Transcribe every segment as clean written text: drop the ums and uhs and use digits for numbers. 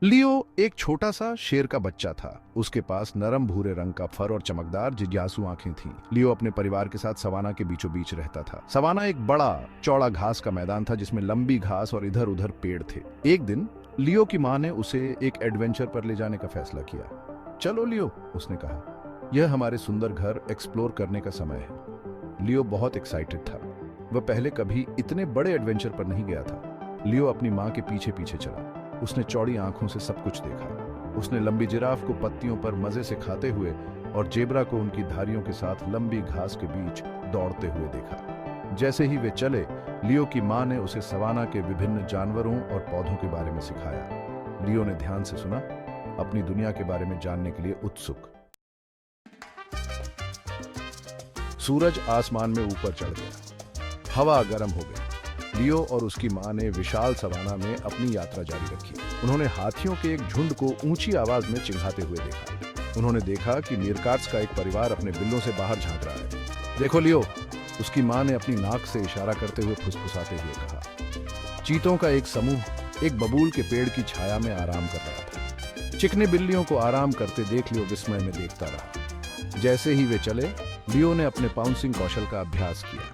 लियो एक छोटा सा शेर का बच्चा था। उसके पास नरम भूरे रंग का फर और चमकदार जिज्ञासु आंखें थीं। लियो अपने परिवार के साथ सवाना के बीचों बीच रहता था। सवाना एक बड़ा चौड़ा घास का मैदान था जिसमें लंबी घास और इधर उधर पेड़ थे। एक दिन लियो की माँ ने उसे एक एडवेंचर पर ले जाने का फैसला किया। चलो लियो, उसने कहा, यह हमारे सुंदर घर एक्सप्लोर करने का समय है। लियो बहुत एक्साइटेड था। वह पहले कभी इतने बड़े एडवेंचर पर नहीं गया था। लियो अपनी माँ के पीछे पीछे चला। उसने चौड़ी आंखों से सब कुछ देखा। उसने लंबी जिराफ को पत्तियों पर मजे से खाते हुए और जेब्रा को उनकी धारियों के साथ लंबी घास के बीच दौड़ते हुए देखा। जैसे ही वे चले, लियो की माँ ने उसे सवाना के विभिन्न जानवरों और पौधों के बारे में सिखाया। लियो ने ध्यान से सुना, अपनी दुनिया के बारे में जानने के लिए उत्सुक। सूरज आसमान में ऊपर चढ़ गया। हवा गर्म हो गई। लियो और उसकी माँ ने विशाल सवाना में अपनी यात्रा जारी रखी। उन्होंने हाथियों के एक झुंड को ऊंची आवाज में चिल्लाते हुए देखा। उन्होंने देखा कि मीरकाट्स का एक परिवार अपने बिल्लों से बाहर झांक रहा है। देखो लियो, उसकी माँ ने अपनी नाक से इशारा करते हुए फुसफुसाते हुए कहा। चीतों का एक समूह एक बबूल के पेड़ की छाया में आराम कर रहा था। चिकनी बिल्लियों को आराम करते देख लियो विस्मय में देखता रहा। जैसे ही वे चले, लियो ने अपने पाउंसिंग कौशल का अभ्यास किया।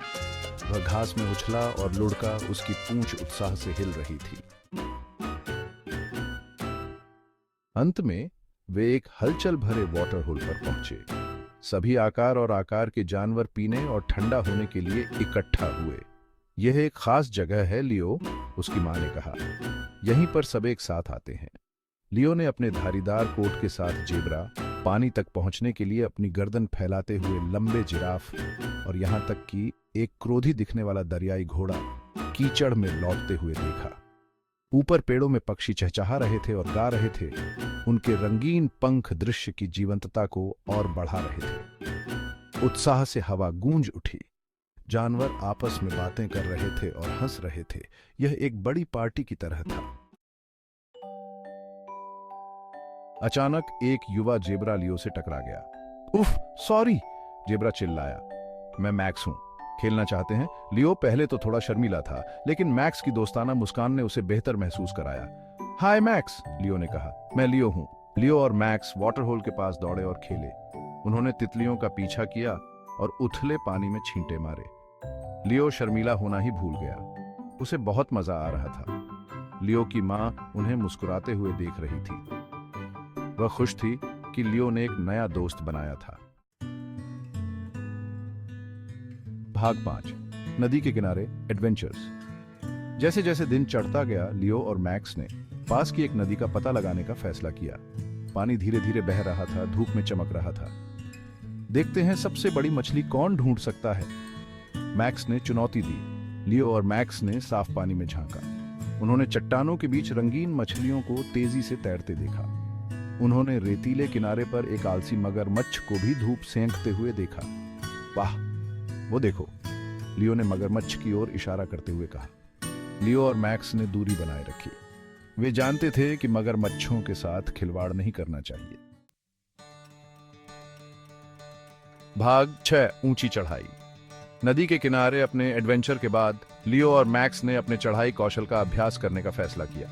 वह घास में उछला और लुढ़का, उसकी पूंछ उत्साह से हिल रही थी। अंत में वे एक हलचल भरे वाटर होल पर पहुंचे। सभी आकार और आकार के जानवर पीने और ठंडा होने के लिए इकट्ठा हुए। यह एक खास जगह है लियो, उसकी मां ने कहा। यहीं पर सब एक साथ आते हैं। लियो ने अपने धारीदार कोट के साथ जेब्रा, पानी तक पहुंचने के लिए अपनी गर्दन फैलाते हुए लंबे जिराफ और यहां तक कि एक क्रोधी दिखने वाला दरियाई घोड़ा कीचड़ में लौटते हुए देखा। ऊपर पेड़ों में पक्षी चहचहा रहे थे और गा रहे थे। उनके रंगीन पंख दृश्य की जीवंतता को और बढ़ा रहे थे। उत्साह से हवा गूंज उठी। जानवर आपस में बातें कर रहे थे और हंस रहे थे। यह एक बड़ी पार्टी की तरह था। अचानक एक युवा जेब्रा लियो से टकरा गया। उफ, सॉरी, जेब्रा चिल्लाया। मैं मैक्स हूं, खेलना चाहते हैं? लियो पहले तो थोड़ा शर्मीला था, लेकिन मैक्स की दोस्ताना मुस्कान ने उसे बेहतर महसूस कराया। हाय मैक्स, लियो ने कहा, मैं लियो हूं। लियो और मैक्स वाटर होल के पास दौड़े और खेले। उन्होंने तितलियों का पीछा किया और उथले पानी में छींटे मारे। लियो शर्मीला होना ही भूल गया। उसे बहुत मजा आ रहा था। लियो की मां उन्हें मुस्कुराते हुए देख रही थी। वह खुश थी कि लियो ने एक नया दोस्त बनाया था। भाग 5, नदी के किनारे एडवेंचर्स। जैसे जैसे दिन चढ़ता गया, लियो और मैक्स ने पास की एक नदी का पता लगाने का फैसला किया। पानी धीरे धीरे बह रहा था, धूप में चमक रहा था। देखते हैं सबसे बड़ी मछली कौन ढूंढ सकता है, मैक्स ने चुनौती दी। लियो और मैक्स ने साफ पानी में झांका। उन्होंने चट्टानों के बीच रंगीन मछलियों को तेजी से तैरते देखा। उन्होंने रेतीले किनारे पर एक आलसी मगरमच्छ को भी धूप सेंकते हुए देखा। वाह, वो देखो, लियो ने मगरमच्छ की ओर इशारा करते हुए कहा। लियो और मैक्स ने दूरी बनाए रखी। वे जानते थे कि मगरमच्छों के साथ खिलवाड़ नहीं करना चाहिए। भाग 6, ऊंची चढ़ाई। नदी के किनारे अपने एडवेंचर के बाद लियो और मैक्स ने अपने चढ़ाई कौशल का अभ्यास करने का फैसला किया।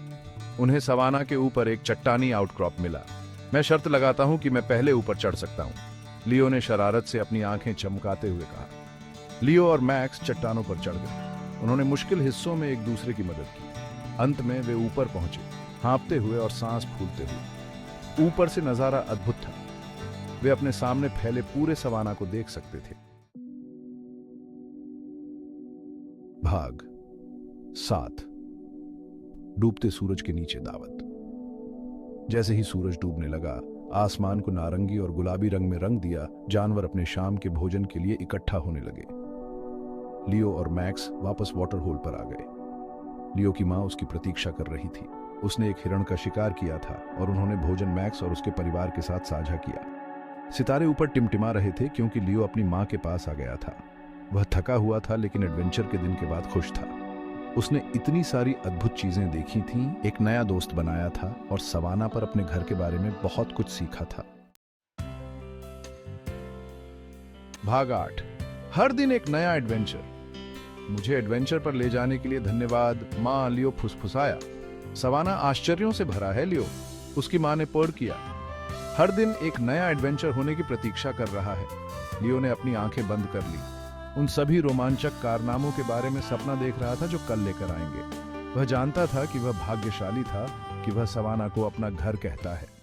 उन्हें सवाना के ऊपर एक चट्टानी आउटक्रॉप मिला। मैं शर्त लगाता हूं कि मैं पहले ऊपर चढ़ सकता हूं, लियो ने शरारत से अपनी आंखें चमकाते हुए कहा। लियो और मैक्स चट्टानों पर चढ़ गए। उन्होंने मुश्किल हिस्सों में एक दूसरे की मदद की। अंत में वे ऊपर पहुंचे, हाँफते हुए और सांस फूलते हुए। ऊपर से नजारा अद्भुत था। वे अपने सामने फैले पूरे सवाना को देख सकते थे। भाग 7, डूबते सूरज के नीचे दावत। जैसे ही सूरज डूबने लगा, आसमान को नारंगी और गुलाबी रंग में रंग दिया। जानवर अपने शाम के भोजन के लिए इकट्ठा होने लगे। लियो और मैक्स वापस वाटर होल पर आ गए। लियो की मां उसकी प्रतीक्षा कर रही थी। उसने एक हिरण का शिकार किया था और उन्होंने भोजन मैक्स और उसके परिवार के साथ साझा किया। सितारे ऊपर टिमटिमा रहे थे क्योंकि लियो अपनी मां के पास आ गया था। वह थका हुआ था, लेकिन एडवेंचर के दिन के बाद खुश था। उसने इतनी सारी अद्भुत चीजें देखी थीं, एक नया दोस्त बनाया था और सवाना पर अपने घर के बारे में बहुत कुछ सीखा था। भाग 8, हर दिन एक नया एडवेंचर। मुझे एडवेंचर पर ले जाने के लिए धन्यवाद, मां, लियो फुसफुसाया। सवाना आश्चर्यों से भरा है लियो, उसकी मां ने पढ़ किया। हर दिन एक नया एडवेंचर होने की प्रतीक्षा कर रहा है। लियो ने अपनी आंखें बंद कर ली। उन सभी रोमांचक कारनामों के बारे में सपना देख रहा था जो कल लेकर आएंगे। वह जानता था कि वह भाग्यशाली था कि वह सवाना को अपना घर कहता है।